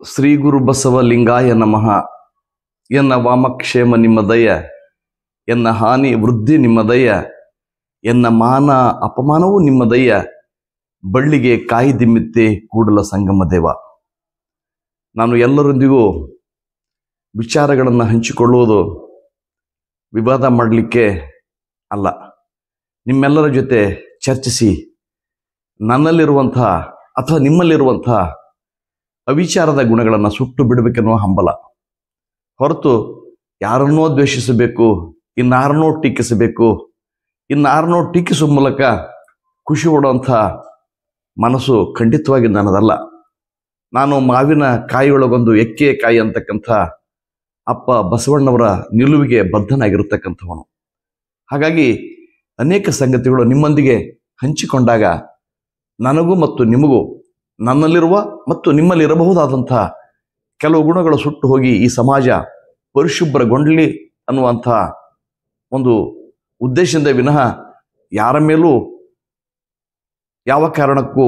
ಶ್ರೀ ಗುರು ಬಸವಲಿಂಗಾಯ ನಮಃ. ಎನ್ನ ವಾಮಕ್ಷೇಮ ನಿಮ್ಮದಯ, ಎನ್ನ ಹಾನಿ ವೃದ್ಧಿ ನಿಮ್ಮದಯ, ಎನ್ನ ಮಾನ ಅಪಮಾನವೂ ನಿಮ್ಮದಯ, ಬಳ್ಳಿಗೆ ಕಾಯಿ ದಿಮ್ಮಿತ್ತೆ ಕೂಡಲ ಸಂಗಮ ದೇವ. ನಾನು ಎಲ್ಲರೊಂದಿಗೂ ವಿಚಾರಗಳನ್ನು ಹಂಚಿಕೊಳ್ಳುವುದು ವಿವಾದ ಮಾಡಲಿಕ್ಕೆ ಅಲ್ಲ, ನಿಮ್ಮೆಲ್ಲರ ಜೊತೆ ಚರ್ಚಿಸಿ ನನ್ನಲ್ಲಿರುವಂಥ ಅಥವಾ ನಿಮ್ಮಲ್ಲಿರುವಂಥ ಅವಿಚಾರದ ಗುಣಗಳನ್ನು ಸುಟ್ಟು ಬಿಡಬೇಕೆನ್ನುವ ಹಂಬಲ ಹೊರತು ಯಾರನ್ನೋ ದ್ವೇಷಿಸಬೇಕು, ಇನ್ನಾರನ್ನೋ ಟೀಕಿಸಬೇಕು, ಇನ್ನಾರನ್ನೋ ಟೀಕಿಸುವ ಮೂಲಕ ಖುಷಿ ಪಡುವಂಥ ಮನಸ್ಸು ಖಂಡಿತವಾಗಿ ನನ್ನದಲ್ಲ. ನಾನು ಮಾವಿನ ಕಾಯಿಯೊಳಗೊಂದು ಎಕ್ಕೆ ಕಾಯಿ ಅಂತಕ್ಕಂಥ ಅಪ್ಪ ಬಸವಣ್ಣವರ ನಿಲುವಿಗೆ ಬದ್ಧನಾಗಿರತಕ್ಕಂಥವನು. ಹಾಗಾಗಿ ಅನೇಕ ಸಂಗತಿಗಳು ನಿಮ್ಮೊಂದಿಗೆ ಹಂಚಿಕೊಂಡಾಗ ನನಗೂ ಮತ್ತು ನಿಮಗೂ ನನ್ನಲ್ಲಿರುವ ಮತ್ತು ನಿಮ್ಮಲ್ಲಿರಬಹುದಾದಂಥ ಕೆಲವು ಗುಣಗಳು ಸುಟ್ಟು ಹೋಗಿ ಈ ಸಮಾಜ ಪರಿಶುಭ್ರಗೊಂಡಲಿ ಅನ್ನುವಂಥ ಒಂದು ಉದ್ದೇಶದಿಂದ ವಿನಃ ಯಾರ ಮೇಲೂ ಯಾವ ಕಾರಣಕ್ಕೂ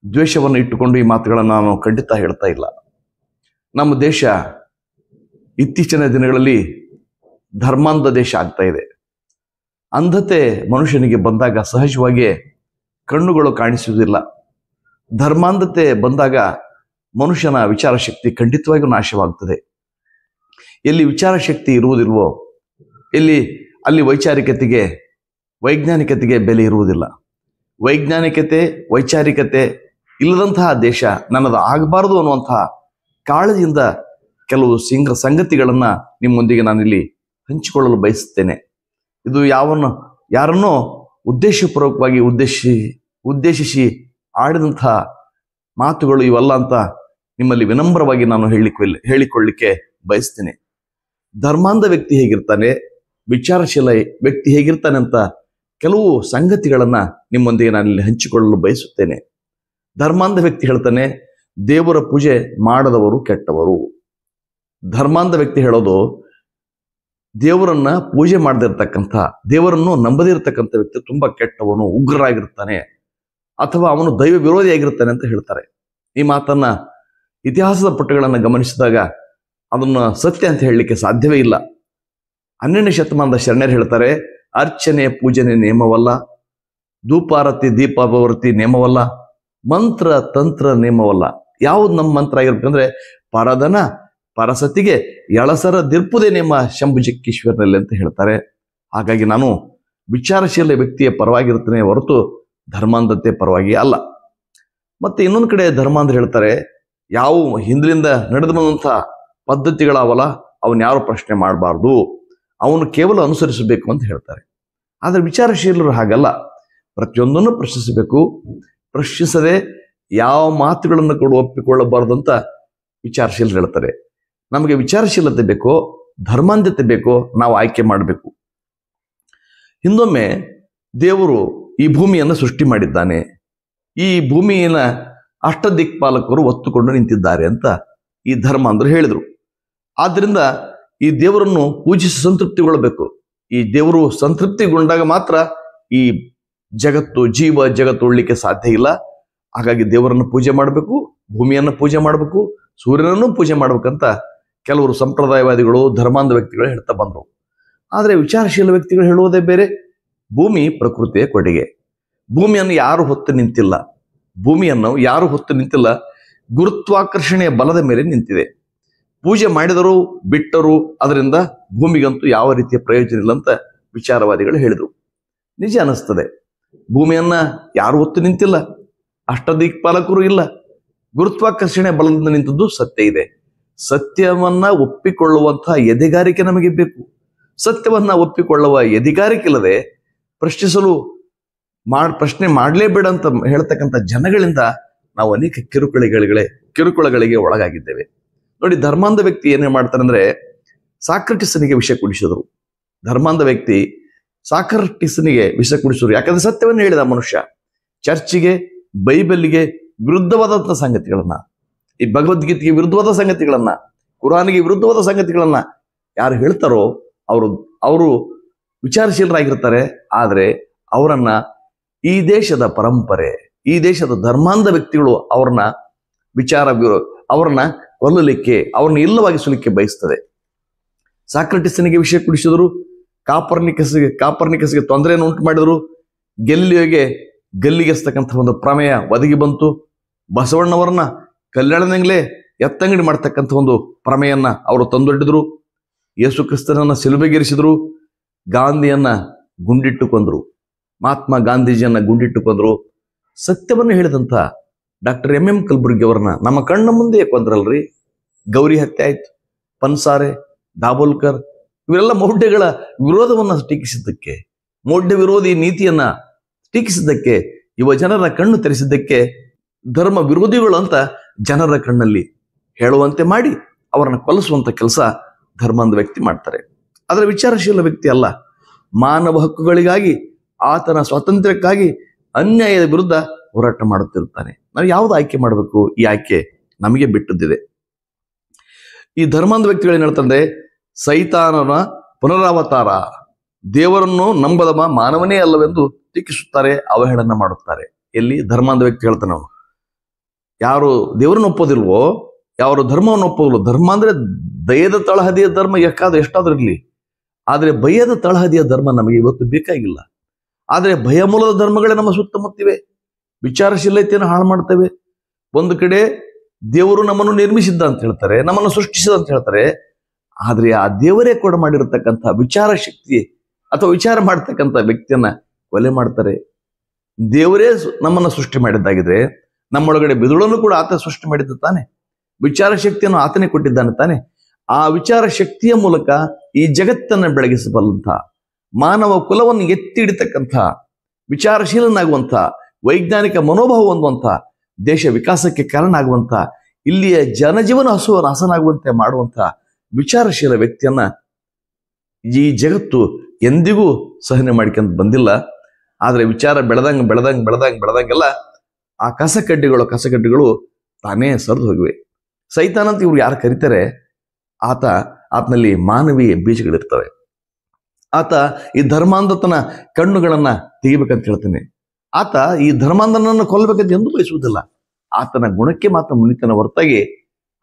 ದ್ವೇಷವನ್ನು ಇಟ್ಟುಕೊಂಡು ಈ ಮಾತುಗಳನ್ನು ನಾನು ಖಂಡಿತ ಹೇಳ್ತಾ ಇಲ್ಲ. ನಮ್ಮ ದೇಶ ಇತ್ತೀಚಿನ ದಿನಗಳಲ್ಲಿ ಧರ್ಮಾಂಧ ದೇಶ ಆಗ್ತಾ ಇದೆ. ಅಂಧತೆ ಮನುಷ್ಯನಿಗೆ ಬಂದಾಗ ಸಹಜವಾಗಿ ಕಣ್ಣುಗಳು ಕಾಣಿಸುವುದಿಲ್ಲ. ಧರ್ಮಾಂಧತೆ ಬಂದಾಗ ಮನುಷ್ಯನ ವಿಚಾರ ಶಕ್ತಿ ಖಂಡಿತವಾಗಿಯೂ ನಾಶವಾಗ್ತದೆ. ಎಲ್ಲಿ ವಿಚಾರ ಶಕ್ತಿ ಇರುವುದಿಲ್ವೋ ಅಲ್ಲಿ ವೈಜ್ಞಾನಿಕತೆಗೆ ಬೆಲೆ ಇರುವುದಿಲ್ಲ. ವೈಜ್ಞಾನಿಕತೆ ವೈಚಾರಿಕತೆ ಇಲ್ಲದಂತಹ ದೇಶ ನನ್ನದು ಆಗಬಾರದು ಅನ್ನುವಂತಹ ಕಾಳಜಿಯಿಂದ ಕೆಲವು ಸಂಗತಿಗಳನ್ನು ನಿಮ್ಮೊಂದಿಗೆ ನಾನಿಲ್ಲಿ ಹಂಚಿಕೊಳ್ಳಲು ಬಯಸುತ್ತೇನೆ. ಇದು ಯಾರನ್ನೋ ಉದ್ದೇಶಪೂರ್ವಕವಾಗಿ ಉದ್ದೇಶಿಸಿ ಆಡಿದಂಥ ಮಾತುಗಳು ಇವಲ್ಲ ಅಂತ ನಿಮ್ಮಲ್ಲಿ ವಿನಮ್ರವಾಗಿ ನಾನು ಹೇಳಿಕೊಳ್ಳಿಕ್ಕೆ ಬಯಸ್ತೇನೆ. ಧರ್ಮಾಂಧ ವ್ಯಕ್ತಿ ಹೇಗಿರ್ತಾನೆ, ವಿಚಾರಶೀಲ ವ್ಯಕ್ತಿ ಹೇಗಿರ್ತಾನೆ ಅಂತ ಕೆಲವು ಸಂಗತಿಗಳನ್ನು ನಿಮ್ಮೊಂದಿಗೆ ನಾನಿಲ್ಲಿ ಹಂಚಿಕೊಳ್ಳಲು ಬಯಸುತ್ತೇನೆ. ಧರ್ಮಾಂಧ ವ್ಯಕ್ತಿ ಹೇಳ್ತಾನೆ, ದೇವರ ಪೂಜೆ ಮಾಡದವರು ಕೆಟ್ಟವರು. ಧರ್ಮಾಂಧ ವ್ಯಕ್ತಿ ಹೇಳೋದು, ದೇವರನ್ನ ಪೂಜೆ ಮಾಡದಿರ್ತಕ್ಕಂಥ, ದೇವರನ್ನು ನಂಬದಿರ್ತಕ್ಕಂಥ ವ್ಯಕ್ತಿ ತುಂಬಾ ಕೆಟ್ಟವನು, ಉಗ್ರರಾಗಿರ್ತಾನೆ, ಅಥವಾ ಅವನು ದೈವ ವಿರೋಧಿಯಾಗಿರ್ತಾನೆ ಅಂತ ಹೇಳ್ತಾರೆ. ಈ ಮಾತನ್ನ ಇತಿಹಾಸದ ಪುಟಗಳನ್ನು ಗಮನಿಸಿದಾಗ ಅದನ್ನು ಸತ್ಯ ಅಂತ ಹೇಳಲಿಕ್ಕೆ ಸಾಧ್ಯವೇ ಇಲ್ಲ. 12ನೇ ಶತಮಾನದ ಶರಣರು ಹೇಳ್ತಾರೆ, ಅರ್ಚನೆ ಪೂಜನೆ ನೇಮವಲ್ಲ, ಧೂಪಾರತಿ ದೀಪಾವರ್ತಿ ನೇಮವಲ್ಲ, ಮಂತ್ರ ತಂತ್ರ ನೇಮವಲ್ಲ. ಯಾವ್ದು ನಮ್ಮ ಮಂತ್ರ ಆಗಿರ್ಬೇಕಂದ್ರೆ ಪರದನ ಪರಸತಿಗೆ ಎಳಸರ ದಿರ್ಪುದೇ ನೇಮ ಶಂಭುಜಕ್ಕೀಶ್ವರನಲ್ಲಿ ಅಂತ ಹೇಳ್ತಾರೆ. ಹಾಗಾಗಿ ನಾನು ವಿಚಾರಶೀಲ ವ್ಯಕ್ತಿಯ ಪರವಾಗಿರ್ತೇನೆ ಹೊರತು ಧರ್ಮಾಂಧತೆ ಪರವಾಗಿ ಅಲ್ಲ. ಮತ್ತೆ ಇನ್ನೊಂದು ಕಡೆ ಧರ್ಮಾಂಧರು ಹೇಳ್ತಾರೆ, ಯಾವ ಹಿಂದಿನಿಂದ ನಡೆದು ಬಂದಂಥ ಪದ್ಧತಿಗಳಾವಲ್ಲ ಅವನ್ನ ಯಾರು ಪ್ರಶ್ನೆ ಮಾಡಬಾರ್ದು, ಅವನು ಕೇವಲ ಅನುಸರಿಸಬೇಕು ಅಂತ ಹೇಳ್ತಾರೆ. ಆದರೆ ವಿಚಾರಶೀಲರು ಹಾಗಲ್ಲ, ಪ್ರತಿಯೊಂದನ್ನು ಪ್ರಶ್ನಿಸಬೇಕು. ಪ್ರಶ್ನಿಸದೆ ಯಾವ ಮಾತುಗಳನ್ನು ಕೂಡ ಒಪ್ಪಿಕೊಳ್ಳಬಾರ್ದು ಅಂತ ವಿಚಾರಶೀಲರು ಹೇಳ್ತಾರೆ. ನಮಗೆ ವಿಚಾರಶೀಲತೆ ಬೇಕೋ ಧರ್ಮಾಂಧತೆ ಬೇಕೋ ನಾವು ಆಯ್ಕೆ ಮಾಡಬೇಕು. ಹಿಂದೊಮ್ಮೆ ದೇವರು ಈ ಭೂಮಿಯನ್ನು ಸೃಷ್ಟಿ ಮಾಡಿದ್ದಾನೆ, ಈ ಭೂಮಿಯನ್ನು ಅಷ್ಟದಿಕ್ಪಾಲಕರು ಒತ್ತುಕೊಂಡು ನಿಂತಿದ್ದಾರೆ ಅಂತ ಈ ಧರ್ಮಾಂಧರು ಹೇಳಿದರು. ಆದ್ದರಿಂದ ಈ ದೇವರನ್ನು ಪೂಜಿಸಿ ಸಂತೃಪ್ತಿಗೊಳ್ಳಬೇಕು. ಈ ದೇವರು ಸಂತೃಪ್ತಿಗೊಂಡಾಗ ಮಾತ್ರ ಈ ಜೀವ ಜಗತ್ತು ಉಳ್ಳಿಕ್ಕೆ ಸಾಧ್ಯ ಇಲ್ಲ. ಹಾಗಾಗಿ ದೇವರನ್ನು ಪೂಜೆ ಮಾಡಬೇಕು, ಭೂಮಿಯನ್ನು ಪೂಜೆ ಮಾಡಬೇಕು, ಸೂರ್ಯನನ್ನು ಪೂಜೆ ಮಾಡ್ಬೇಕಂತ ಕೆಲವರು ಸಂಪ್ರದಾಯವಾದಿಗಳು ಧರ್ಮಾಂಧ ವ್ಯಕ್ತಿಗಳು ಹೇಳ್ತಾ ಬಂದರು. ಆದರೆ ವಿಚಾರಶೀಲ ವ್ಯಕ್ತಿಗಳು ಹೇಳುವುದೇ ಬೇರೆ. ಭೂಮಿ ಪ್ರಕೃತಿಯ ಕೊಡುಗೆ, ಭೂಮಿಯನ್ನು ಯಾರು ಹೊತ್ತು ನಿಂತಿಲ್ಲ, ಗುರುತ್ವಾಕರ್ಷಣೆಯ ಬಲದ ಮೇಲೆ ನಿಂತಿದೆ. ಪೂಜೆ ಮಾಡಿದರೂ ಬಿಟ್ಟರೂ ಅದರಿಂದ ಭೂಮಿಗಂತೂ ಯಾವ ರೀತಿಯ ಪ್ರಯೋಜನ ಇಲ್ಲ ಅಂತ ವಿಚಾರವಾದಿಗಳು ಹೇಳಿದರು. ನಿಜ ಅನಿಸ್ತದೆ, ಭೂಮಿಯನ್ನ ಯಾರು ಹೊತ್ತು ನಿಂತಿಲ್ಲ, ಅಷ್ಟದಿಕ್ಪಾಲಕರು ಇಲ್ಲ, ಗುರುತ್ವಾಕರ್ಷಣೆ ಬಲದಿಂದ ನಿಂತದ್ದು ಸತ್ಯ ಇದೆ. ಸತ್ಯವನ್ನ ಒಪ್ಪಿಕೊಳ್ಳುವಂತಹ ಎದೆಗಾರಿಕೆ ನಮಗೆ ಬೇಕು. ಸತ್ಯವನ್ನ ಒಪ್ಪಿಕೊಳ್ಳುವ ಎದೆಗಾರಿಕೆ ಇಲ್ಲದೆ ಪ್ರಶ್ನೆ ಮಾಡಲೇಬೇಡ ಅಂತ ಹೇಳ್ತಕ್ಕಂಥ ಜನಗಳಿಂದ ನಾವು ಅನೇಕ ಕಿರುಕುಳಗಳಿಗೆ ಒಳಗಾಗಿದ್ದೇವೆ. ನೋಡಿ, ಧರ್ಮಾಂಧ ವ್ಯಕ್ತಿ ಏನೇ ಮಾಡ್ತಾರೆ ಅಂದ್ರೆ ಸಾಕ್ರಟಿಸನಿಗೆ ವಿಷ ಕುಡಿಸಿದ್ರು. ಧರ್ಮಾಂಧ ವ್ಯಕ್ತಿ ಸಾಕ್ರಟಿಸನಿಗೆ ವಿಷ ಕುಡಿಸಿದ್ರು. ಯಾಕಂದ್ರೆ ಸತ್ಯವನ್ನು ಹೇಳಿದ ಮನುಷ್ಯ. ಚರ್ಚಿಗೆ ಬೈಬಲ್ಗೆ ವಿರುದ್ಧವಾದಂಥ ಸಂಗತಿಗಳನ್ನ, ಈ ಭಗವದ್ಗೀತೆಗೆ ವಿರುದ್ಧವಾದ ಸಂಗತಿಗಳನ್ನ, ಕುರಾನಿಗೆ ವಿರುದ್ಧವಾದ ಸಂಗತಿಗಳನ್ನ ಯಾರು ಹೇಳ್ತಾರೋ ಅವರು ವಿಚಾರಶೀಲರಾಗಿರ್ತಾರೆ. ಆದರೆ ಅವರನ್ನ ಈ ದೇಶದ ಪರಂಪರೆ, ಈ ದೇಶದ ಧರ್ಮಾಂಧ ವ್ಯಕ್ತಿಗಳು ಅವ್ರನ್ನ ಕೊಲ್ಲಲಿಕ್ಕೆ, ಅವರನ್ನು ಇಲ್ಲವಾಗಿಸಲಿಕ್ಕೆ ಬಯಸ್ತದೆ. ಸಾಕ್ರಟಿಸನಿಗೆ ವಿಷಯ ಕುಡಿಸಿದರು, ಕಾಪರ್ನಿಕಸ್ಗೆ ತೊಂದರೆಯನ್ನು ಉಂಟು ಮಾಡಿದರು, ಗೆಲ್ಲಿಯೋಗೆ ಗಲ್ಲಿಗೆಸ್ತಕ್ಕಂಥ ಒಂದು ಪ್ರಮೇಯ ಒದಗಿ ಬಂತು. ಬಸವಣ್ಣವರನ್ನ ಕಲ್ಯಾಣದಂಗ್ಲೇ ಎತ್ತಂಗಡಿ ಮಾಡ್ತಕ್ಕಂಥ ಒಂದು ಪ್ರಮೇಯನ್ನ ಅವರು ತಂದೊಡ್ಡಿದ್ರು. ಯೇಸು ಕ್ರಿಸ್ತನನ್ನ ಸಿಲುಬೆಗೇರಿಸಿದ್ರು. ಗಾಂಧಿಯನ್ನ ಗುಂಡಿಟ್ಟು ಕೊಂದ್ರು, ಮಹಾತ್ಮ ಗಾಂಧೀಜಿಯನ್ನ ಗುಂಡಿಟ್ಟು ಕೊಂದ್ರು. ಸತ್ಯವನ್ನು ಹೇಳಿದಂಥ ಡಾಕ್ಟರ್ ಎಂ ಕಲಬುರ್ಗಿ ಅವರನ್ನ ನಮ್ಮ ಕಣ್ಣ ಮುಂದೆ ಕೊಂದ್ರಲ್ರಿ. ಗೌರಿ ಹತ್ಯೆ ಆಯ್ತು, ಪನ್ಸಾರೆ, ದಾಬೋಲ್ಕರ್ ಇವರೆಲ್ಲ ಮೌಢ್ಯಗಳ ವಿರೋಧವನ್ನ ಟೀಕಿಸಿದ್ದಕ್ಕೆ, ಮೌಢ್ಯ ವಿರೋಧಿ ನೀತಿಯನ್ನ ಟೀಕಿಸಿದ್ದಕ್ಕೆ, ಯುವ ಜನರ ಕಣ್ಣು ತೆರೆಸಿದ್ದಕ್ಕೆ ಧರ್ಮ ವಿರೋಧಿಗಳು ಅಂತ ಜನರ ಕಣ್ಣಲ್ಲಿ ಹೇಳುವಂತೆ ಮಾಡಿ ಅವರನ್ನ ಕೊಲ್ಲಿಸುವಂತ ಕೆಲಸ ಧರ್ಮಾಂಧ ವ್ಯಕ್ತಿ ಮಾಡ್ತಾರೆ. ಅದರ ವಿಚಾರಶೀಲ ವ್ಯಕ್ತಿ ಅಲ್ಲ. ಮಾನವ ಹಕ್ಕುಗಳಿಗಾಗಿ, ಆತನ ಸ್ವಾತಂತ್ರ್ಯಕ್ಕಾಗಿ ಅನ್ಯಾಯದ ವಿರುದ್ಧ ಹೋರಾಟ ಮಾಡುತ್ತಿರ್ತಾನೆ. ನಾವು ಯಾವ್ದು ಆಯ್ಕೆ ಮಾಡಬೇಕು? ಈ ಆಯ್ಕೆ ನಮಗೆ ಬಿಟ್ಟದ್ದಿದೆ. ಈ ಧರ್ಮಾಂಧ ವ್ಯಕ್ತಿಗಳು ಏನ್ ಹೇಳ್ತಂದ್ರೆ, ಸೈತಾನನ ಪುನರಾವತಾರ, ದೇವರನ್ನು ನಂಬದ ಮಾನವನೇ ಅಲ್ಲವೆಂದು ಟೀಕಿಸುತ್ತಾರೆ, ಅವಹೇಳನ ಮಾಡುತ್ತಾರೆ. ಎಲ್ಲಿ? ಧರ್ಮಾಂಧ ವ್ಯಕ್ತಿ ಹೇಳ್ತಾನೆ. ಅವನು ಯಾರು ದೇವರನ್ನು ಒಪ್ಪೋದಿಲ್ವೋ, ಯಾರು ಧರ್ಮವನ್ನು ಒಪ್ಪೋದಿಲ್ವೋ, ಧರ್ಮ ಅಂದ್ರೆ ದಯದ ತಳಹದಿಯ ಧರ್ಮ ಎಷ್ಟಾದ್ರೂ ಇರಲಿ, ಆದ್ರೆ ಭಯದ ತಳಹದಿಯ ಧರ್ಮ ನಮಗೆ ಇವತ್ತು ಬೇಕಾಗಿಲ್ಲ. ಆದ್ರೆ ಭಯ ಮೂಲದ ಧರ್ಮಗಳೇ ನಮ್ಮ ಸುತ್ತಮುತ್ತಿವೆ, ವಿಚಾರಶೀಲತೆಯನ್ನು ಹಾಳು ಮಾಡ್ತವೆ. ಒಂದು ಕಡೆ ದೇವರು ನಮ್ಮನ್ನು ನಿರ್ಮಿಸಿದ್ದ ಅಂತ ಹೇಳ್ತಾರೆ, ನಮ್ಮನ್ನು ಸೃಷ್ಟಿಸಿದ ಅಂತ ಹೇಳ್ತಾರೆ. ಆದ್ರೆ ಆ ದೇವರೇ ಕೂಡ ಮಾಡಿರತಕ್ಕಂಥ ವಿಚಾರ ಶಕ್ತಿ ಅಥವಾ ವಿಚಾರ ಮಾಡ್ತಕ್ಕಂಥ ವ್ಯಕ್ತಿಯನ್ನ ಕೊಲೆ ಮಾಡ್ತಾರೆ. ದೇವರೇ ನಮ್ಮನ್ನು ಸೃಷ್ಟಿ ಮಾಡಿದ್ದಾಗಿದೆ, ನಮ್ಮೊಳಗಡೆ ಬಿದುಳನ್ನು ಕೂಡ ಆತ ಸೃಷ್ಟಿ ಮಾಡಿದ್ದ ತಾನೆ, ವಿಚಾರ ಶಕ್ತಿಯನ್ನು ಆತನೇ ಕೊಟ್ಟಿದ್ದಾನೆ ತಾನೆ. ಆ ವಿಚಾರ ಶಕ್ತಿಯ ಮೂಲಕ ಈ ಜಗತ್ತನ್ನ ಬೆಳಗಿಸಬಲ್ಲಂಥ, ಮಾನವ ಕುಲವನ್ನು ಎತ್ತಿ ಹಿಡಿತಕ್ಕಂಥ, ವಿಚಾರಶೀಲನಾಗುವಂಥ, ವೈಜ್ಞಾನಿಕ ಮನೋಭಾವ ಹೊಂದುವಂಥ, ದೇಶ ವಿಕಾಸಕ್ಕೆ ಕಾರಣ ಆಗುವಂಥ, ಇಲ್ಲಿಯ ಜನಜೀವನ ಹಸನಾಗುವಂತೆ ಮಾಡುವಂಥ ವಿಚಾರಶೀಲ ವ್ಯಕ್ತಿಯನ್ನ ಈ ಜಗತ್ತು ಎಂದಿಗೂ ಸಹನೆ ಮಾಡ್ಕೊಂತ ಬಂದಿಲ್ಲ. ಆದ್ರೆ ವಿಚಾರ ಬೆಳೆದಂಗೆಲ್ಲ ಆ ಕಸಕಡ್ಡಿಗಳು ತಾನೇ ಸರಿದು ಹೋಗಿವೆ. ಸೈತಾನ ಅಂತ ಇವ್ರು ಯಾರು ಕರೀತಾರೆ, ಆತನಲ್ಲಿ ಮಾನವೀಯ ಬೀಜಗಳಿರ್ತವೆ. ಆತ ಈ ಧರ್ಮಾಂಧತನ ಕಣ್ಣುಗಳನ್ನ ತೆಗಿಬೇಕಂತ ಹೇಳ್ತಾನೆ. ಆತ ಈ ಧರ್ಮಾಂಧನನ್ನು ಕೊಲ್ಲಬೇಕಂತ ಎಂದೂ ಬಯಸುವುದಿಲ್ಲ. ಆತನ ಗುಣಕ್ಕೆ ಮಾತ್ರ ಮುನಿತನ ಹೊರತಾಗಿ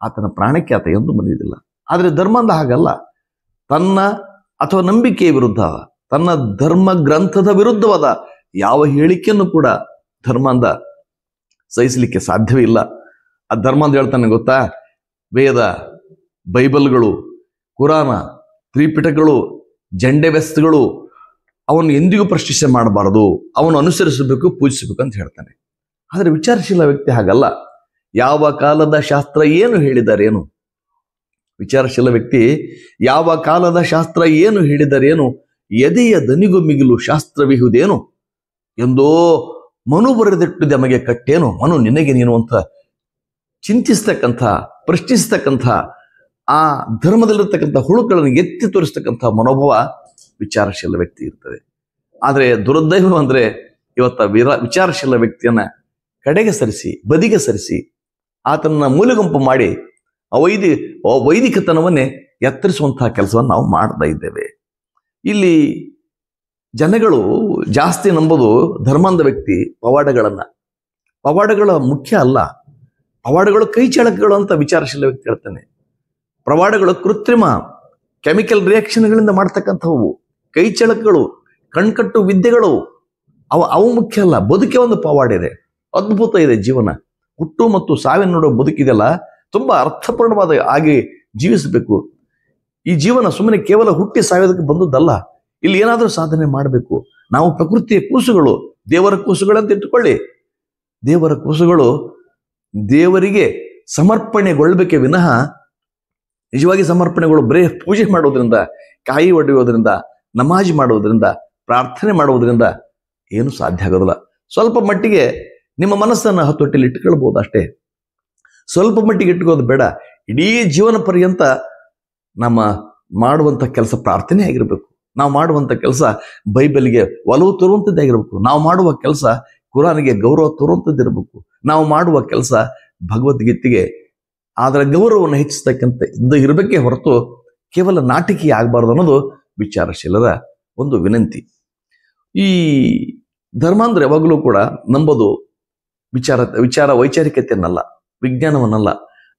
ಆತನ ಪ್ರಾಣಕ್ಕೆ ಆತ ಎಂದೂ ಮನೆಯುವುದಿಲ್ಲ. ಆದ್ರೆ ಧರ್ಮಾಂಧ ಹಾಗಲ್ಲ. ತನ್ನ ಅಥವಾ ನಂಬಿಕೆಯ ವಿರುದ್ಧ, ತನ್ನ ಧರ್ಮ ಗ್ರಂಥದ ವಿರುದ್ಧವಾದ ಯಾವ ಹೇಳಿಕೆಯನ್ನು ಕೂಡ ಧರ್ಮಾಂಧ ಸಹಿಸಲಿಕ್ಕೆ ಸಾಧ್ಯವೇ ಇಲ್ಲ. ಆ ಧರ್ಮಾಂಧ ಹೇಳ್ತಾನೆ ಗೊತ್ತಾ, ವೇದ, ಬೈಬಲ್ಗಳು, ಕುರಾನ, ತ್ರಿಪಿಟಕಗಳು, ಜಂಡೆ ಬೆಸ್ತಗಳು ಅವನು ಎಂದಿಗೂ ಪ್ರಶ್ನೆ ಮಾಡಬಾರದು, ಅವನು ಅನುಸರಿಸಬೇಕು, ಪೂಜಿಸಬೇಕು ಅಂತ ಹೇಳ್ತಾನೆ. ಆದರೆ ವಿಚಾರಶೀಲ ವ್ಯಕ್ತಿ ಹಾಗಲ್ಲ. ಯಾವ ಕಾಲದ ಶಾಸ್ತ್ರ ಏನು ಹೇಳಿದಾರೇನು, ವಿಚಾರಶೀಲ ವ್ಯಕ್ತಿ ಯಾವ ಕಾಲದ ಶಾಸ್ತ್ರ ಏನು ಹೇಳಿದರೇನು, ಎದೆಯ ದನಿಗೂ ಮಿಗಿಲು ಶಾಸ್ತ್ರವಿಹುದೇನು ಎಂದೋ ಮನು ಬರೆದಿಟ್ಟು ನಮಗೆ ಕಟ್ಟೇನು, ಮನು ನಿನಗೆ ನೀನು ಅಂತ ಚಿಂತಿಸ್ತಕ್ಕಂಥ, ಪ್ರಶ್ನಿಸ್ತಕ್ಕಂಥ, ಆ ಧರ್ಮದಲ್ಲಿರ್ತಕ್ಕಂಥ ಹುಳುಗಳನ್ನು ಎತ್ತಿ ತೋರಿಸ್ತಕ್ಕಂಥ ಮನೋಭಾವ ವಿಚಾರಶೀಲ ವ್ಯಕ್ತಿ ಇರ್ತದೆ. ಆದರೆ ದುರ್ದೈವ ಅಂದ್ರೆ ಇವತ್ತ ವಿಚಾರಶೀಲ ವ್ಯಕ್ತಿಯನ್ನ ಕಡೆಗೆ ಸರಿಸಿ, ಬದಿಗೆ ಸರಿಸಿ, ಆತನ ಮೂಲೆಗುಂಪು ಮಾಡಿ ವೈದಿಕತನವನ್ನೇ ಎತ್ತರಿಸುವಂತಹ ಕೆಲಸವನ್ನು ನಾವು ಮಾಡ್ತಾ ಇದ್ದೇವೆ. ಇಲ್ಲಿ ಜನಗಳು ಜಾಸ್ತಿ ನಂಬೋದು ಧರ್ಮಾಂಧ ವ್ಯಕ್ತಿ ಪವಾಡಗಳನ್ನ. ಪವಾಡಗಳ ಮುಖ್ಯ ಅಲ್ಲ, ಪವಾಡಗಳು ಕೈ ಚಳಕಗಳು ಅಂತ ವಿಚಾರಶೀಲ ವ್ಯಕ್ತಿ ಹೇಳ್ತಾನೆ. ಪವಾಡಗಳು ಕೃತ್ರಿಮ ಕೆಮಿಕಲ್ ರಿಯಾಕ್ಷನ್ಗಳಿಂದ ಮಾಡ್ತಕ್ಕಂಥವು, ಕೈ ಚಳಕಗಳು, ಕಣ್ಕಟ್ಟು ವಿದ್ಯೆಗಳು, ಅವು ಮುಖ್ಯ ಅಲ್ಲ. ಬದುಕೆ ಒಂದು ಪವಾಡ ಇದೆ, ಅದ್ಭುತ ಇದೆ ಜೀವನ. ಹುಟ್ಟು ಮತ್ತು ಸಾವಿನ ನೋಡೋ ಬದುಕಿದೆಲ್ಲ ತುಂಬಾ ಅರ್ಥಪೂರ್ಣವಾದ ಆಗಿ ಜೀವಿಸಬೇಕು. ಈ ಜೀವನ ಸುಮ್ಮನೆ ಕೇವಲ ಹುಟ್ಟಿ ಸಾಯೋದಕ್ಕೆ ಬಂದದ್ದಲ್ಲ. ಇಲ್ಲಿ ಏನಾದರೂ ಸಾಧನೆ ಮಾಡಬೇಕು. ನಾವು ಪ್ರಕೃತಿಯ ಕೂಸುಗಳು, ದೇವರ ಕೂಸುಗಳಂತ ಇಟ್ಟುಕೊಳ್ಳಿ. ದೇವರ ಕೂಸುಗಳು ದೇವರಿಗೆ ಸಮರ್ಪಣೆಗೊಳ್ಬೇಕೆ ವಿನಃ ನಿಜವಾಗಿ ಸಮರ್ಪಣೆಗಳು ಬರೇ ಪೂಜೆ ಮಾಡೋದ್ರಿಂದ, ಕಾಯಿ ಒಡೆಯೋದ್ರಿಂದ, ನಮಾಜ್ ಮಾಡೋದ್ರಿಂದ, ಪ್ರಾರ್ಥನೆ ಮಾಡೋದ್ರಿಂದ ಏನು ಸಾಧ್ಯ ಆಗೋದಿಲ್ಲ. ಸ್ವಲ್ಪ ಮಟ್ಟಿಗೆ ನಿಮ್ಮ ಮನಸ್ಸನ್ನು ಹತೋಟಿಯಲ್ಲಿ ಇಟ್ಕೊಳ್ಬಹುದು ಅಷ್ಟೇ. ಸ್ವಲ್ಪ ಮಟ್ಟಿಗೆ ಇಟ್ಕೋದು ಬೇಡ. ಇಡೀ ಜೀವನ ಪರ್ಯಂತ ನಮ್ಮ ಮಾಡುವಂಥ ಕೆಲಸ ಪ್ರಾರ್ಥನೆ ಆಗಿರ್ಬೇಕು. ನಾವು ಮಾಡುವಂಥ ಕೆಲಸ ಬೈಬಲ್ಗೆ ಒಲವು ತೋರುವಂಥದ್ದಾಗಿರ್ಬೇಕು. ನಾವು ಮಾಡುವ ಕೆಲಸ ಕುರಾನಿಗೆ ಗೌರವ ತೋರುವಂಥದ್ದಿರಬೇಕು. ನಾವು ಮಾಡುವ ಕೆಲಸ ಭಗವದ್ಗೀತೆಗೆ ಅದರ ಗೌರವವನ್ನು ಹೆಚ್ಚಿಸ್ತಕ್ಕಂಥ ಇರಬೇಕೇ ಹೊರತು ಕೇವಲ ನಾಟಕೀಯ ಆಗಬಾರ್ದು ಅನ್ನೋದು ವಿಚಾರಶೀಲರ ಒಂದು ವಿನಂತಿ. ಈ ಧರ್ಮಾಂಧ್ರ ಯಾವಾಗಲೂ ಕೂಡ ನಂಬೋದು ವೈಚಾರಿಕತೆಯನ್ನಲ್ಲ, ವಿಜ್ಞಾನವನ್ನಲ್ಲ.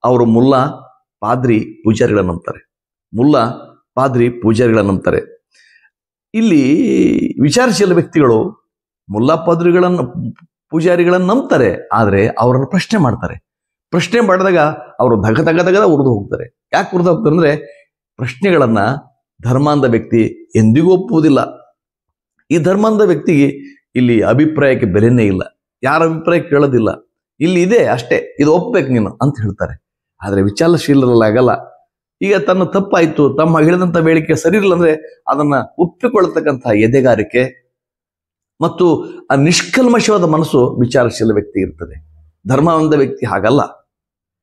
ಅವರು ಮುಲ್ಲಾ, ಪಾದ್ರಿ ಪೂಜಾರಿಗಳನ್ನ ನಂಬ್ತಾರೆ, ಮುಲ್ಲಾ ಪಾದ್ರಿ ಪೂಜಾರಿಗಳನ್ನ ನಂಬ್ತಾರೆ. ಇಲ್ಲಿ ವಿಚಾರಶೀಲ ವ್ಯಕ್ತಿಗಳು ಮುಲ್ಲಾ ಪಾದ್ರಿಗಳನ್ನ ಪೂಜಾರಿಗಳನ್ನ ನಂಬ್ತಾರೆ, ಆದರೆ ಅವರನ್ನು ಪ್ರಶ್ನೆ ಮಾಡ್ತಾರೆ. ಪ್ರಶ್ನೆ ಮಾಡಿದಾಗ ಅವರು ದಗದ ಉರಿದು ಹೋಗ್ತಾರೆ. ಯಾಕೆ ಉರಿದು ಹೋಗ್ತಾರೆ ಅಂದ್ರೆ ಪ್ರಶ್ನೆಗಳನ್ನ ಧರ್ಮಾಂಧ ವ್ಯಕ್ತಿ ಎಂದಿಗೂ ಒಪ್ಪುವುದಿಲ್ಲ. ಈ ಧರ್ಮಾಂಧ ವ್ಯಕ್ತಿಗೆ ಇಲ್ಲಿ ಅಭಿಪ್ರಾಯಕ್ಕೆ ಬೆಲೆನೇ ಇಲ್ಲ, ಯಾರ ಅಭಿಪ್ರಾಯ ಕೇಳೋದಿಲ್ಲ. ಇಲ್ಲಿ ಇದೆ ಅಷ್ಟೇ, ಇದು ಒಪ್ಬೇಕು ನೀನು ಅಂತ ಹೇಳ್ತಾರೆ. ಆದರೆ ವಿಚಾರಶೀಲರಲ್ಲಿ ಆಗಲ್ಲ. ಈಗ ತನ್ನ ತಪ್ಪಾಯ್ತು, ತಮ್ಮ ಹೇಳಿದಂಥ ಬೇಡಿಕೆ ಸರಿ ಇಲ್ಲ ಅಂದ್ರೆ ಅದನ್ನ ಒಪ್ಪಿಕೊಳ್ಳತಕ್ಕಂಥ ಎದೆಗಾರಿಕೆ ಮತ್ತು ಆ ನಿಷ್ಕಲ್ಮಶವಾದ ಮನಸ್ಸು ವಿಚಾರಶೀಲ ವ್ಯಕ್ತಿ ಇರ್ತದೆ. ಧರ್ಮಾಂಧ ವ್ಯಕ್ತಿ ಹಾಗಲ್ಲ.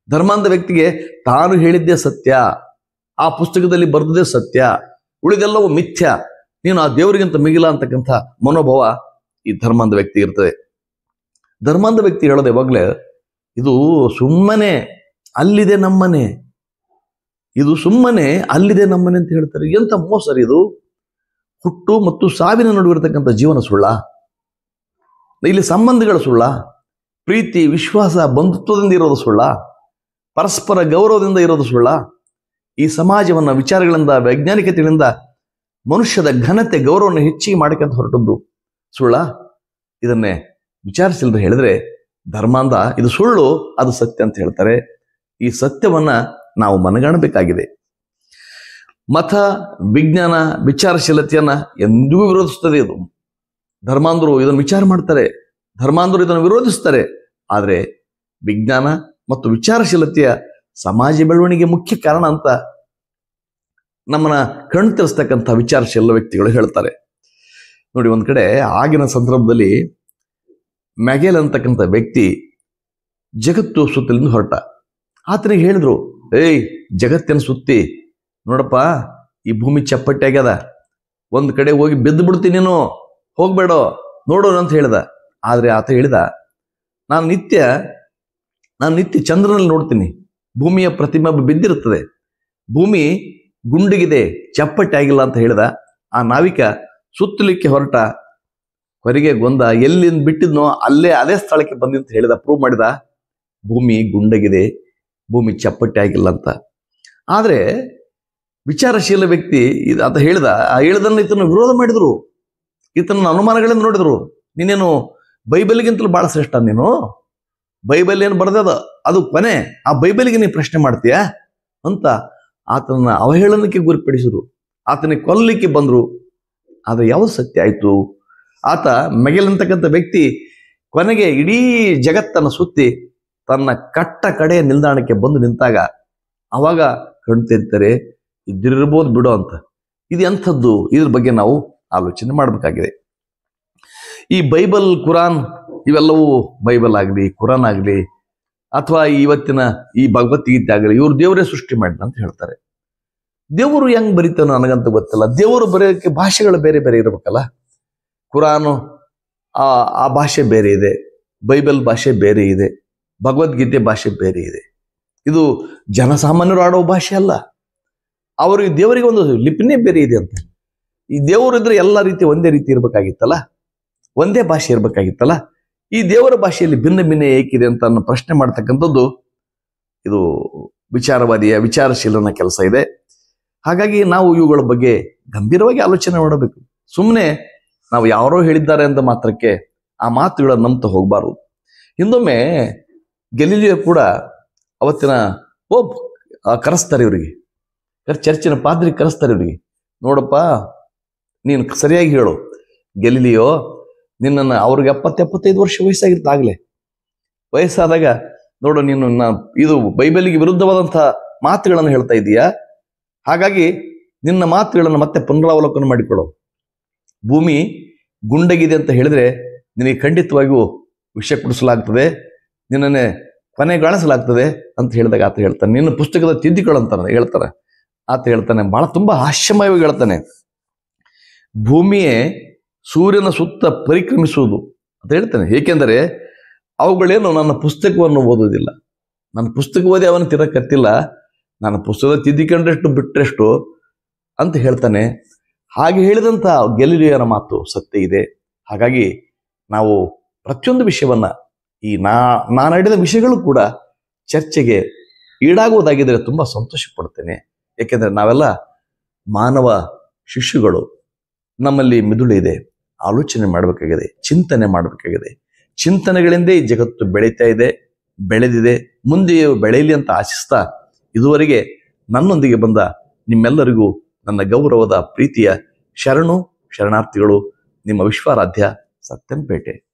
ಧರ್ಮಾಂಧ ವ್ಯಕ್ತಿಗೆ ತಾನು ಹೇಳಿದ್ದೇ ಸತ್ಯ, ಆ ಪುಸ್ತಕದಲ್ಲಿ ಬರೆದದೇ ಸತ್ಯ, ಉಳಿದೆಲ್ಲವೂ ಮಿಥ್ಯ, ನೀನು ಆ ದೇವರಿಗಿಂತ ಮಿಗಿಲ ಅಂತಕ್ಕಂಥ ಮನೋಭಾವ ಈ ಧರ್ಮಾಂಧ ವ್ಯಕ್ತಿ ಇರ್ತದೆ. ಧರ್ಮಾಂಧ ವ್ಯಕ್ತಿ ಹೇಳೋದು ಯಾವಾಗಲೇ ಇದು ಸುಮ್ಮನೆ ಅಲ್ಲಿದೆ ನಮ್ಮನೆ, ಇದು ಸುಮ್ಮನೆ ಅಲ್ಲಿದೆ ನಮ್ಮನೆ ಅಂತ ಹೇಳ್ತಾರೆ. ಎಂತ ಮೋಸರಿ ಇದು! ಹುಟ್ಟು ಮತ್ತು ಸಾವಿನ ನಡುವಿರತಕ್ಕಂಥ ಜೀವನ ಸುಳ್ಳ? ಇಲ್ಲಿ ಸಂಬಂಧಗಳ ಸುಳ್ಳ? ಪ್ರೀತಿ, ವಿಶ್ವಾಸ, ಬಂಧುತ್ವದಿಂದ ಇರೋದು ಸುಳ್ಳ? ಪರಸ್ಪರ ಗೌರವದಿಂದ ಇರೋದು ಸುಳ್ಳ? ಈ ಸಮಾಜವನ್ನ ವಿಚಾರಗಳಿಂದ, ವೈಜ್ಞಾನಿಕತೆಗಳಿಂದ ಮನುಷ್ಯದ ಘನತೆ, ಗೌರವವನ್ನು ಹೆಚ್ಚಿಗೆ ಮಾಡಕ್ಕಂತ ಹೊರಟದ್ದು ಸುಳ್ಳ? ಇದನ್ನೇ ವಿಚಾರಿಸಿಲ್ದ್ರೆ ಹೇಳಿದ್ರೆ ಧರ್ಮಾಂಧ ಇದು ಸುಳ್ಳು, ಅದು ಸತ್ಯ ಅಂತ ಹೇಳ್ತಾರೆ. ಈ ಸತ್ಯವನ್ನ ನಾವು ಮನಗಾಣಬೇಕಾಗಿದೆ. ಮತ, ವಿಜ್ಞಾನ, ವಿಚಾರಶೀಲತೆಯನ್ನ ಎಂದಿಗೂ ವಿರೋಧಿಸ್ತದೆ ಇದು. ಧರ್ಮಾಂಧರು ಇದನ್ನು ವಿಚಾರ ಮಾಡ್ತಾರೆ, ಧರ್ಮಾಂಧರು ಇದನ್ನು ವಿರೋಧಿಸ್ತಾರೆ. ಆದರೆ ವಿಜ್ಞಾನ ಮತ್ತು ವಿಚಾರಶೀಲತೆಯ ಸಮಾಜ ಬೆಳವಣಿಗೆ ಮುಖ್ಯ ಕಾರಣ ಅಂತ ನಮ್ಮನ್ನ ಕಣ್ತರಿಸ್ತಕ್ಕಂಥ ವಿಚಾರಶೀಲ ವ್ಯಕ್ತಿಗಳು ಹೇಳ್ತಾರೆ. ನೋಡಿ, ಒಂದ್ ಕಡೆ ಆಗಿನ ಸಂದರ್ಭದಲ್ಲಿ ಮ್ಯಾಗೆಲ್ ಅಂತಕ್ಕಂಥ ವ್ಯಕ್ತಿ ಜಗತ್ತು ಸುತ್ತಲಿಂದ ಹೊರಟ. ಆತನಿಗೆ ಹೇಳಿದ್ರು, ಏಯ್ ಜಗತ್ತಿನ ಸುತ್ತಿ ನೋಡಪ್ಪ, ಈ ಭೂಮಿ ಚಪ್ಪಟ್ಟೆ ಆಗ್ಯದ, ಒಂದ್ ಕಡೆ ಹೋಗಿ ಬಿದ್ದು ಬಿಡ್ತೀನಿ, ನೀನು ಹೋಗ್ಬೇಡ, ನೋಡೋಣ ಅಂತ ಹೇಳ್ದ. ಆದ್ರೆ ಆತ ಹೇಳಿದ, ನಾನು ನಿತ್ಯ ಚಂದ್ರನಲ್ಲಿ ನೋಡ್ತೀನಿ, ಭೂಮಿಯ ಪ್ರತಿಬಿಂಬ ಬಿದ್ದಿರುತ್ತದೆ, ಭೂಮಿ ಗುಂಡಿಗಿದೆ, ಚಪ್ಪಟ್ಟೆ ಆಗಿಲ್ಲ ಅಂತ ಹೇಳ್ದ. ಆ ನಾವಿಕ ಸುತ್ತಲಿಕ್ಕೆ ಹೊರಟ, ಹೊರಗೆ ಗೊಂದ ಎಲ್ಲಿಂದ ಬಿಟ್ಟಿದ್ನೋ ಅದೇ ಸ್ಥಳಕ್ಕೆ ಬಂದಿಂತ ಹೇಳಿದ, ಪ್ರೂವ್ ಮಾಡಿದ, ಭೂಮಿ ಗುಂಡಗಿದೆ, ಭೂಮಿ ಚಪ್ಪಟ್ಟೆ ಆಗಿಲ್ಲ ಅಂತ. ಆದ್ರೆ ವಿಚಾರಶೀಲ ವ್ಯಕ್ತಿ ಆತ ಹೇಳ್ದ, ಆ ಹೇಳಿದನ್ನು ಈತನ ವಿರೋಧ ಮಾಡಿದ್ರು, ಈತನ ಅನುಮಾನಗಳಿಂದ ನೋಡಿದ್ರು. ನೀನೇನು ಬೈಬಲ್ಗಿಂತಲೂ ಬಹಳ ಶ್ರೇಷ್ಠ, ನೀನು ಬೈಬಲ್ ಏನು ಬರ್ದದ ಅದು ಕೊನೆ, ಆ ಬೈಬಲ್ಗೆ ನೀ ಪ್ರಶ್ನೆ ಮಾಡ್ತೀಯ ಅಂತ ಆತನ ಅವಹೇಳನಕ್ಕೆ ಗುರಿಪಡಿಸಿದ್ರು, ಆತನಿಗೆ ಕೊಲ್ಲಲಿಕ್ಕೆ ಬಂದ್ರು. ಆದ್ರೆ ಯಾವ್ದು ಸತ್ಯ ಆಯ್ತು? ಆತ ಮೆಗೆಲ್ ಅಂತಕ್ಕಂಥ ವ್ಯಕ್ತಿ ಕೊನೆಗೆ ಇಡೀ ಜಗತ್ತನ್ನು ಸುತ್ತಿ ತನ್ನ ಕಟ್ಟ ಕಡೆಯ ನಿಲ್ದಾಣಕ್ಕೆ ಬಂದು ನಿಂತಾಗ ಅವಾಗ ಕಣ್ತಿರ್ತಾರೆ, ಇದ್ದಿರ್ಬೋದು ಬಿಡೋ ಅಂತ. ಇದು ಎಂಥದ್ದು? ಇದ್ರ ಬಗ್ಗೆ ನಾವು ಆಲೋಚನೆ ಮಾಡಬೇಕಾಗಿದೆ. ಈ ಬೈಬಲ್, ಕುರಾನ್ ಇವೆಲ್ಲವೂ, ಬೈಬಲ್ ಆಗಲಿ, ಕುರಾನ್ ಆಗಲಿ, ಅಥವಾ ಇವತ್ತಿನ ಈ ಭಗವದ್ಗೀತೆ ಆಗಲಿ, ಇವ್ರು ದೇವರೇ ಸೃಷ್ಟಿ ಮಾಡಿದ ಅಂತ ಹೇಳ್ತಾರೆ. ದೇವರು ಹೆಂಗ್ ಬರೀತಾನೋ ನನಗಂತ ಗೊತ್ತಿಲ್ಲ. ದೇವರು ಬರೆಯೋಕ್ಕೆ ಭಾಷೆಗಳು ಬೇರೆ ಬೇರೆ ಇರಬೇಕಲ್ಲ. ಕುರಾನು ಆ ಭಾಷೆ ಬೇರೆ ಇದೆ, ಬೈಬಲ್ ಭಾಷೆ ಬೇರೆ ಇದೆ, ಭಗವದ್ಗೀತೆ ಭಾಷೆ ಬೇರೆ ಇದೆ. ಇದು ಜನಸಾಮಾನ್ಯರು ಆಡೋ ಭಾಷೆ ಅಲ್ಲ. ಅವ್ರಿಗೆ ದೇವರಿಗೆ ಒಂದು ಲಿಪಿನೇ ಬೇರೆ ಇದೆ ಅಂತ. ಈ ದೇವರು ಇದ್ರೆ ಎಲ್ಲ ರೀತಿ ಒಂದೇ ರೀತಿ ಇರ್ಬೇಕಾಗಿತ್ತಲ್ಲ, ಒಂದೇ ಭಾಷೆ ಇರ್ಬೇಕಾಗಿತ್ತಲ್ಲ. ಈ ದೇವರ ಭಾಷೆಯಲ್ಲಿ ಭಿನ್ನ ಭಿನ್ನ ಏಕಿದೆ ಅಂತ ಪ್ರಶ್ನೆ ಮಾಡ್ತಕ್ಕಂಥದ್ದು ಇದು ವಿಚಾರಶೀಲನ ಕೆಲಸ ಇದೆ. ಹಾಗಾಗಿ ನಾವು ಇವುಗಳ ಬಗ್ಗೆ ಗಂಭೀರವಾಗಿ ಆಲೋಚನೆ ಮಾಡಬೇಕು. ಸುಮ್ಮನೆ ನಾವು ಯಾರೋ ಹೇಳಿದ್ದಾರೆ ಅಂತ ಮಾತ್ರಕ್ಕೆ ಆ ಮಾತುಗಳನ್ನು ನಂಬ್ತಾ ಹೋಗಬಾರದು. ಹಿಂದೊಮ್ಮೆ ಗೆಲಿಲಿಯೋ ಕೂಡ ಅವತ್ತಿನ ಪೋಪ್ ಕರೆಸ್ತಾರೆ ಇವರಿಗೆ, ಚರ್ಚಿನ ಪಾದ್ರಿ ಕರೆಸ್ತಾರೆ ಇವರಿಗೆ. ನೋಡಪ್ಪ, ನೀನು ಸರಿಯಾಗಿ ಹೇಳು, ಗೆಲಿಲಿಯೋ ನಿನ್ನನ್ನು, ಅವ್ರಿಗೆ 70-75 ವರ್ಷ ವಯಸ್ಸಾಗಿರ್ತಾಗಲೇ. ವಯಸ್ಸಾದಾಗ ನೋಡು, ನೀನು ಇದು ಬೈಬಲಿಗೆ ವಿರುದ್ಧವಾದಂಥ ಮಾತುಗಳನ್ನು ಹೇಳ್ತಾ ಇದೀಯಾ, ಹಾಗಾಗಿ ನಿನ್ನ ಮಾತುಗಳನ್ನು ಮತ್ತೆ ಪುನರಾವಲೋಕನ ಮಾಡಿಕೊಳ್ಳೋ. ಭೂಮಿ ಗುಂಡಗಿದೆ ಅಂತ ಹೇಳಿದ್ರೆ ನಿನಗೆ ಖಂಡಿತವಾಗಿಯೂ ವಿಷ ಕುಡಿಸಲಾಗ್ತದೆ, ನಿನ್ನನ್ನೇ ಕೊನೆಗಾಣಿಸಲಾಗ್ತದೆ ಅಂತ ಹೇಳಿದಾಗ ಆತ ಹೇಳ್ತಾನೆ, ನಿನ್ನ ಪುಸ್ತಕದ ತಿದ್ದಿಕೊಳ್ಳಂತಾನೆ ಹೇಳ್ತಾರೆ. ಆತ ಹೇಳ್ತಾನೆ, ಬಹಳ ತುಂಬಾ ಹಾಸ್ಯಮಯವಾಗಿ ಹೇಳ್ತಾನೆ, ಭೂಮಿಯೇ ಸೂರ್ಯನ ಸುತ್ತ ಪರಿಕ್ರಮಿಸುವುದು ಅಂತ ಹೇಳ್ತಾನೆ. ಏಕೆಂದರೆ ಅವುಗಳೇನು ನನ್ನ ಪುಸ್ತಕವನ್ನು ಓದೋದಿಲ್ಲ, ನನ್ನ ಪುಸ್ತಕ ಓದಿ ಅವನು ತಿರಕತ್ತಿಲ್ಲ, ನನ್ನ ಪುಸ್ತಕ ತಿದ್ದಿಕೊಂಡ್ರೆಷ್ಟು ಬಿಟ್ರೆಷ್ಟು ಅಂತ ಹೇಳ್ತಾನೆ. ಹಾಗೆ ಹೇಳಿದಂಥ ಗೆಲಿಲಿಯೋನ ಮಾತು ಸತ್ಯ ಇದೆ. ಹಾಗಾಗಿ ನಾವು ಪ್ರತಿಯೊಂದು ವಿಷಯವನ್ನ, ಈ ನಾನು ಹೇಳಿದ ವಿಷಯಗಳು ಕೂಡ ಚರ್ಚೆಗೆ ಈಡಾಗುವುದಾಗಿದ್ದರೆ ತುಂಬ ಸಂತೋಷ ಪಡ್ತೇನೆ. ಯಾಕೆಂದರೆ ನಾವೆಲ್ಲ ಮಾನವ ಶಿಶುಗಳು. ನಮ್ಮಲ್ಲಿ ಮಿದುಳು ಇದೆ, ಆಲೋಚನೆ ಮಾಡಬೇಕಾಗಿದೆ, ಚಿಂತನೆ ಮಾಡಬೇಕಾಗಿದೆ. ಚಿಂತನೆಗಳಿಂದ ಈ ಜಗತ್ತು ಬೆಳೀತಾ ಇದೆ, ಬೆಳೆದಿದೆ, ಮುಂದೆಯೂ ಬೆಳೆಯಲಿ ಅಂತ ಆಶಿಸ್ತಾ ಇದುವರೆಗೆ ನನ್ನೊಂದಿಗೆ ಬಂದ ನಿಮ್ಮೆಲ್ಲರಿಗೂ ನನ್ನ ಗೌರವದ ಪ್ರೀತಿಯ ಶರಣಾರ್ಥಿಗಳು. ನಿಮ್ಮ ವಿಶ್ವಾರಾಧ್ಯ ಸತ್ಯಂಪೇಟೆ.